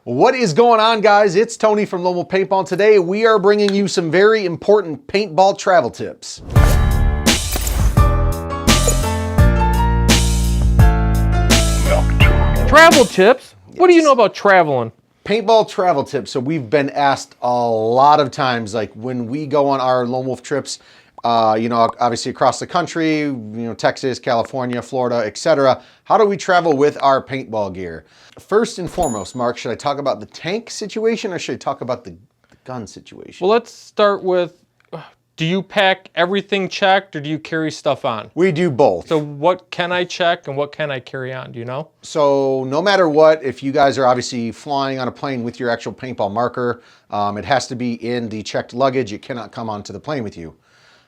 What is going on, guys? It's Tony from Lowell Paintball. Today we are bringing you some very important paintball travel tips. Travel tips? Yes. What do you know about traveling? Paintball travel tips. So we've been asked a lot of times, like when we go on our Lone Wolf trips, obviously across the country, Texas, California, Florida, etc. How do we travel with our paintball gear? First and foremost, Mark, should I talk about the tank situation or should I talk about the gun situation? Well, let's start with, do you pack everything checked or do you carry stuff on? We do both. So what can I check and what can I carry on? Do you know? So no matter what, if you guys are obviously flying on a plane with your actual paintball marker, it has to be in the checked luggage. It cannot come onto the plane with you.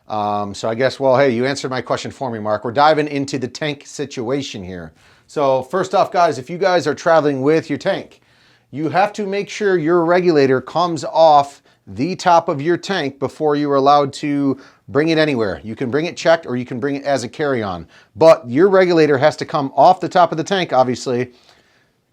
So I guess, well, hey, you answered my question for me, Mark. We're diving into the tank situation here. So first off, guys, if you guys are traveling with your tank, you have to make sure your regulator comes off the top of your tank before you are allowed to bring it anywhere. You can bring it checked or you can bring it as a carry-on, but your regulator has to come off the top of the tank, obviously.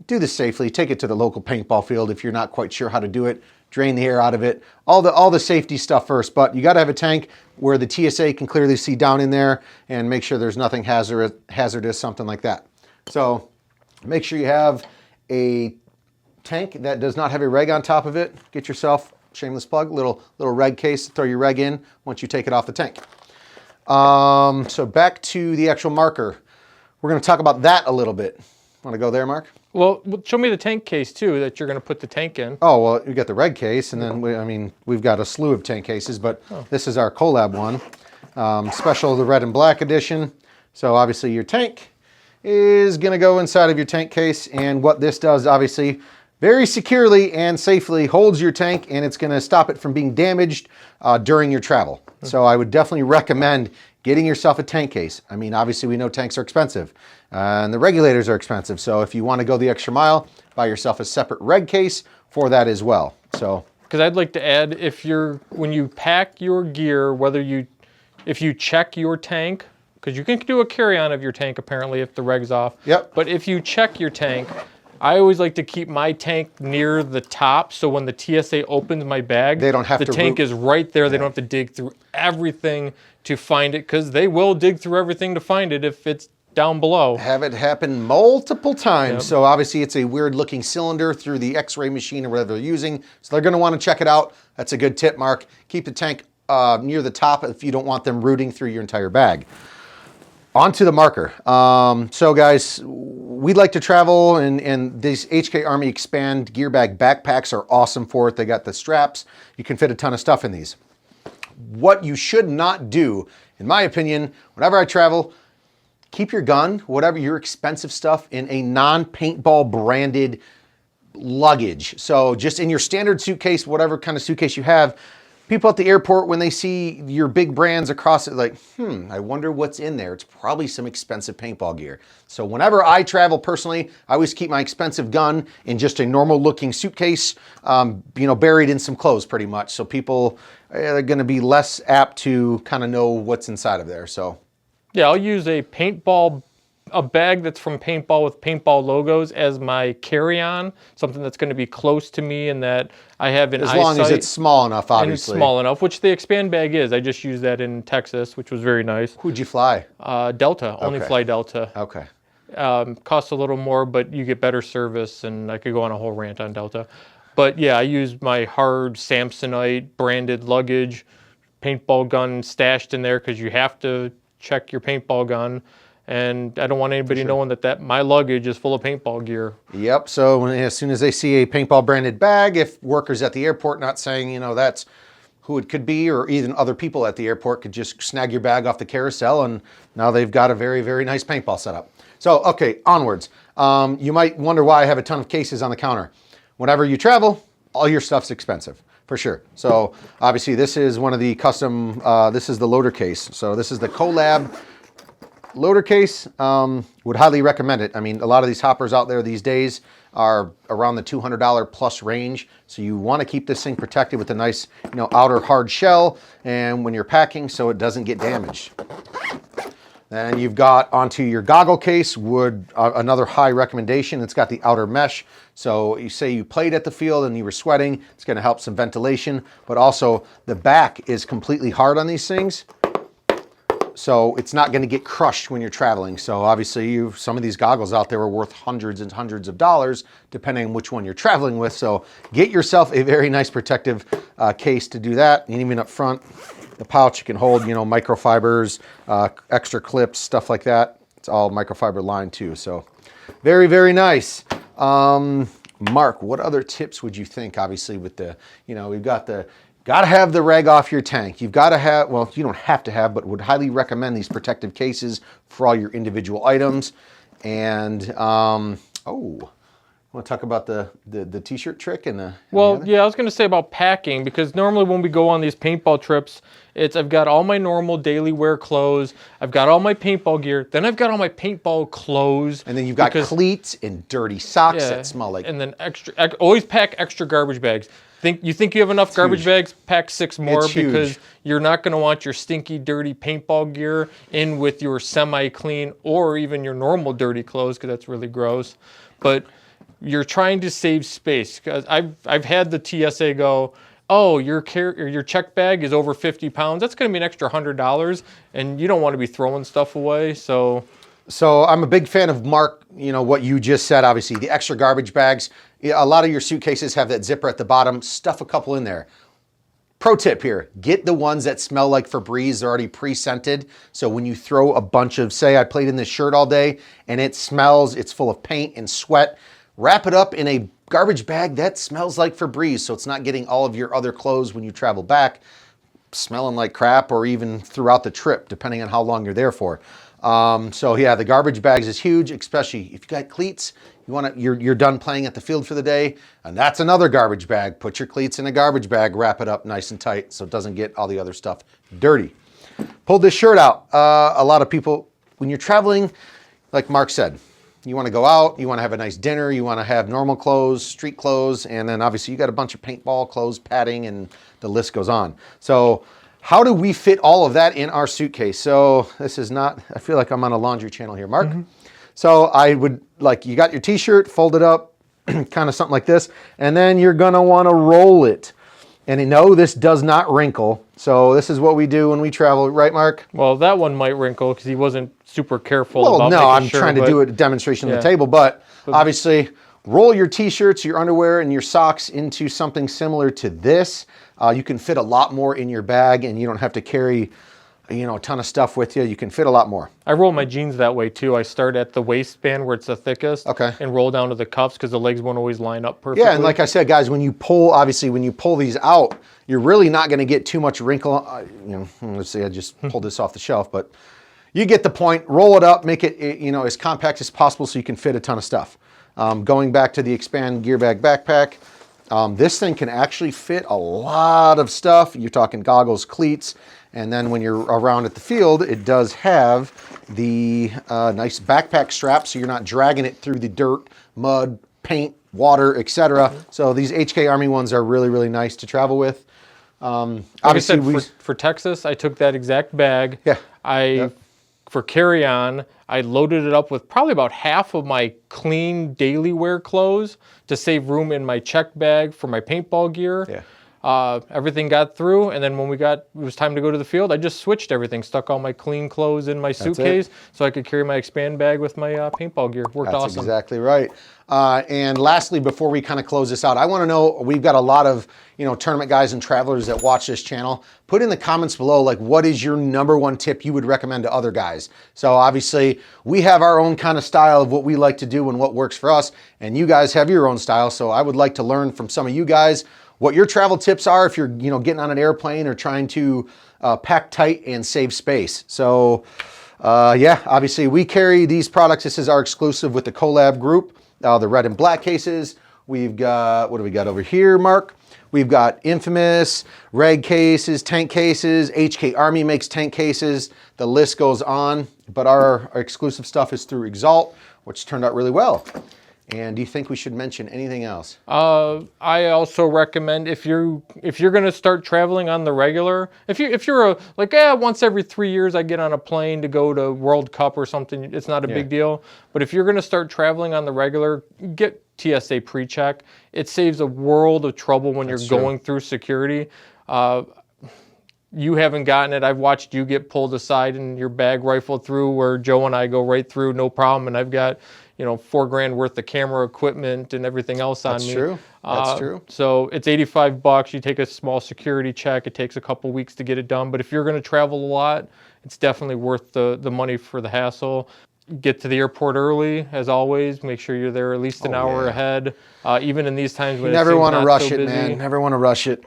Do this safely. Take it to the local paintball field if you're not quite sure how to do it. Drain the air out of it. All the safety stuff first, but you got to have a tank where the TSA can clearly see down in there and make sure there's nothing hazardous, something like that. So make sure you have a tank that does not have a reg on top of it. Get yourself, shameless plug, little reg case to throw your reg in once you take it off the tank. So back to the actual marker. We're going to talk about that a little bit. Want to go there, Mark? Well, show me the tank case too that you're going to put the tank in. Oh, well, you got the red case, and then we've got a slew of tank cases, but this is our collab one. Special, the red and black edition. So obviously your tank is going to go inside of your tank case, and what this does, obviously, very securely and safely holds your tank, and it's going to stop it from being damaged during your travel. So I would definitely recommend getting yourself a tank case. I mean, obviously we know tanks are expensive and the regulators are expensive. So if you want to go the extra mile, buy yourself a separate reg case for that as well. So, because I'd like to add, when you pack your gear, if you check your tank, because you can do a carry-on of your tank apparently if the reg's off. Yep. But if you check your tank, I always like to keep my tank near the top, so when the TSA opens my bag, they don't have the tank is right there. They don't have to dig through everything to find it, because they will dig through everything to find it if it's down below. Have it happen multiple times. Yep. So obviously it's a weird looking cylinder through the x-ray machine or whatever they're using. So they're going to want to check it out. That's a good tip, Mark. Keep the tank near the top if you don't want them rooting through your entire bag. Onto the marker. So guys, we like to travel, and these HK Army Expand gear bag backpacks are awesome for it. They got the straps. You can fit a ton of stuff in these. What you should not do, in my opinion, whenever I travel, keep your gun, whatever your expensive stuff, in a non-paintball branded luggage. So just in your standard suitcase, whatever kind of suitcase you have. People at the airport, when they see your big brands across it, like, I wonder what's in there. It's probably some expensive paintball gear. So whenever I travel personally, I always keep my expensive gun in just a normal looking suitcase, buried in some clothes pretty much. So people are going to be less apt to kind of know what's inside of there. So yeah, I'll use a bag that's from Paintball with Paintball logos as my carry-on, something that's going to be close to me and that I have in eyesight. As long as it's small enough, obviously. And it's small enough, which the Expand bag is. I just used that in Texas, which was very nice. Who'd you fly? Delta, only fly Delta. Okay. Costs a little more, but you get better service, and I could go on a whole rant on Delta. But yeah, I used my hard Samsonite branded luggage, paintball gun stashed in there because you have to check your paintball gun. And I don't want anybody knowing that my luggage is full of paintball gear. Yep. So as soon as they see a paintball branded bag, if workers at the airport not saying, that's who it could be, or even other people at the airport could just snag your bag off the carousel, and now they've got a very, very nice paintball setup. So, okay, onwards. You might wonder why I have a ton of cases on the counter. Whenever you travel, all your stuff's expensive, for sure. So obviously this is one of the custom, this is the loader case. So this is the collab loader case. Would highly recommend it. I mean, a lot of these hoppers out there these days are around the $200 plus range. So you want to keep this thing protected with a nice, outer hard shell, and when you're packing, so it doesn't get damaged. Then you've got onto your goggle case, another high recommendation. It's got the outer mesh. So you say you played at the field and you were sweating, it's gonna help some ventilation, but also the back is completely hard on these things. So it's not gonna get crushed when you're traveling. So obviously some of these goggles out there are worth hundreds and hundreds of dollars, depending on which one you're traveling with. So get yourself a very nice protective case to do that. And even up front, the pouch can hold, microfibers, extra clips, stuff like that. It's all microfiber lined too. So very, very nice. Mark, what other tips would you think? Obviously with we've got gotta have the reg off your tank. You've got to have, well, you don't have to have, but would highly recommend these protective cases for all your individual items. And, want to talk about the t-shirt trick and the... Well, yeah, I was going to say about packing, because normally when we go on these paintball trips, I've got all my normal daily wear clothes, I've got all my paintball gear, then I've got all my paintball clothes. And then you've got cleats and dirty socks that smell like... And then always pack extra garbage bags. You think you have enough garbage bags? Pack 6 more, because you're not going to want your stinky, dirty paintball gear in with your semi-clean or even your normal dirty clothes, because that's really gross. But you're trying to save space, because I've had the TSA go, oh, your check bag is over 50 pounds. That's going to be an extra $100, and you don't want to be throwing stuff away. So I'm a big fan of Mark, what you just said, obviously, the extra garbage bags. A lot of your suitcases have that zipper at the bottom. Stuff a couple in there. Pro tip here, get the ones that smell like Febreze. They're already pre-scented. So when you throw a bunch of, say I played in this shirt all day and it smells, it's full of paint and sweat, wrap it up in a garbage bag that smells like Febreze, so it's not getting all of your other clothes when you travel back smelling like crap, or even throughout the trip, depending on how long you're there for. So yeah, the garbage bags is huge, especially if you got cleats. You're done playing at the field for the day, and that's another garbage bag. Put your cleats in a garbage bag, wrap it up nice and tight so it doesn't get all the other stuff dirty. Pull this shirt out. A lot of people, when you're traveling, like Mark said, you want to go out, you want to have a nice dinner, you want to have normal clothes, street clothes, and then obviously you got a bunch of paintball clothes, padding, and the list goes on. So how do we fit all of that in our suitcase? So this is not, I feel like I'm on a laundry channel here, Mark. So I would, you got your t-shirt, fold it up, kind of something like this, and then you're gonna wanna roll it. And no, this does not wrinkle. So this is what we do when we travel, right, Mark? Well, that one might wrinkle because he wasn't super careful about making sure. I'm trying to do a demonstration on the table, but obviously roll your t-shirts, your underwear, and your socks into something similar to this. You can fit a lot more in your bag, and you don't have to carry a ton of stuff with you. You can fit a lot more. I roll my jeans that way too. I start at the waistband where it's the thickest, and roll down to the cuffs because the legs won't always line up perfectly. Yeah, and like I said, guys, when you pull these out, you're really not going to get too much wrinkle. Let's see, I just pulled this off the shelf, but you get the point. Roll it up, make it as compact as possible so you can fit a ton of stuff. Going back to the Expand Gear Bag Backpack, this thing can actually fit a lot of stuff. You're talking goggles, cleats, and then when you're around at the field, it does have the nice backpack strap, so you're not dragging it through the dirt, mud, paint, water, etc. So these HK Army ones are really, really nice to travel with. Obviously, for Texas, I took that exact bag. Yeah. For carry-on, I loaded it up with probably about half of my clean daily wear clothes to save room in my check bag for my paintball gear. Yeah. Everything got through, and then when it was time to go to the field, I just switched everything, stuck all my clean clothes in my suitcase so I could carry my Expand bag with my paintball gear. Worked awesome. That's exactly right. And lastly, before we kind of close this out, I want to know, we've got a lot of tournament guys and travelers that watch this channel. Put in the comments below, what is your #1 tip you would recommend to other guys? So obviously, we have our own kind of style of what we like to do and what works for us, and you guys have your own style. So I would like to learn from some of you guys what your travel tips are if you're getting on an airplane or trying to pack tight and save space. So yeah, obviously we carry these products. This is our exclusive with the Collab group, the red and black cases. We've got, what do we got over here, Mark? We've got Infamous, Reg cases, tank cases, HK Army makes tank cases. The list goes on, but our exclusive stuff is through Exalt, which turned out really well. And do you think we should mention anything else? I also recommend if you're going to start traveling on the regular, if you're once every 3 years I get on a plane to go to World Cup or something, it's not a big deal. But if you're going to start traveling on the regular, get TSA PreCheck. It saves a world of trouble when you're going through security. You haven't gotten it. I've watched you get pulled aside and your bag rifled through, where Joe and I go right through, no problem. And I've got, $4,000 worth of camera equipment and everything else on me. That's true. That's true. So it's $85. You take a small security check. It takes a couple weeks to get it done. But if you're going to travel a lot, it's definitely worth the money for the hassle. Get to the airport early, as always. Make sure you're there at least an hour ahead. Even in these times when you never want to rush so it, busy. man. Never want to rush it.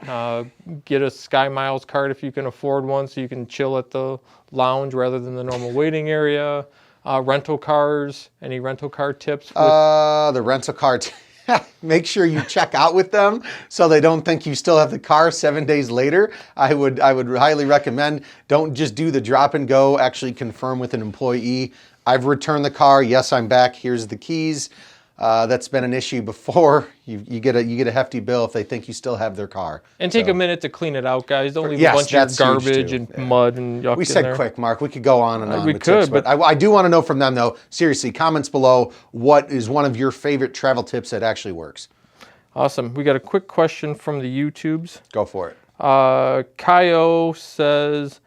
Get a Sky Miles card if you can afford one, so you can chill at the lounge rather than the normal waiting area. Rental cars. Any rental car tips? The rental car. Make sure you check out with them so they don't think you still have the car 7 days later. I would highly recommend, don't just do the drop and go. Actually confirm with an employee. I've returned the car. Yes, I'm back. Here's the keys. That's been an issue before. You get a hefty bill if they think you still have their car. And take a minute to clean it out, guys. Don't leave a bunch of garbage and mud and yuck We in said there. quick, Mark. We could go on and on. We with could, tips, but I do want to know from them, though. Seriously, comments below. What is one of your favorite travel tips that actually works? Awesome. We got a quick question from the YouTubes. Go for it. Kaio says,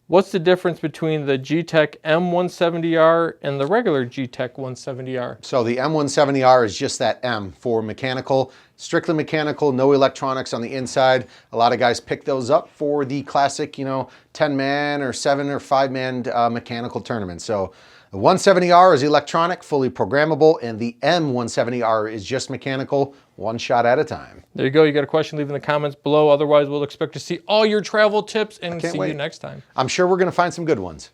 what's the difference between the G-Tech M170R and the regular G-Tech 170R? So the M170R is just that M for mechanical, strictly mechanical, no electronics on the inside. A lot of guys pick those up for the classic, 10-man or 7 or 5-man mechanical tournament. So the 170R is electronic, fully programmable, and the M170R is just mechanical, one shot at a time. There you go. You got a question, leave in the comments below. Otherwise, we'll expect to see all your travel tips and see you next time. I'm sure we're going to find some good ones.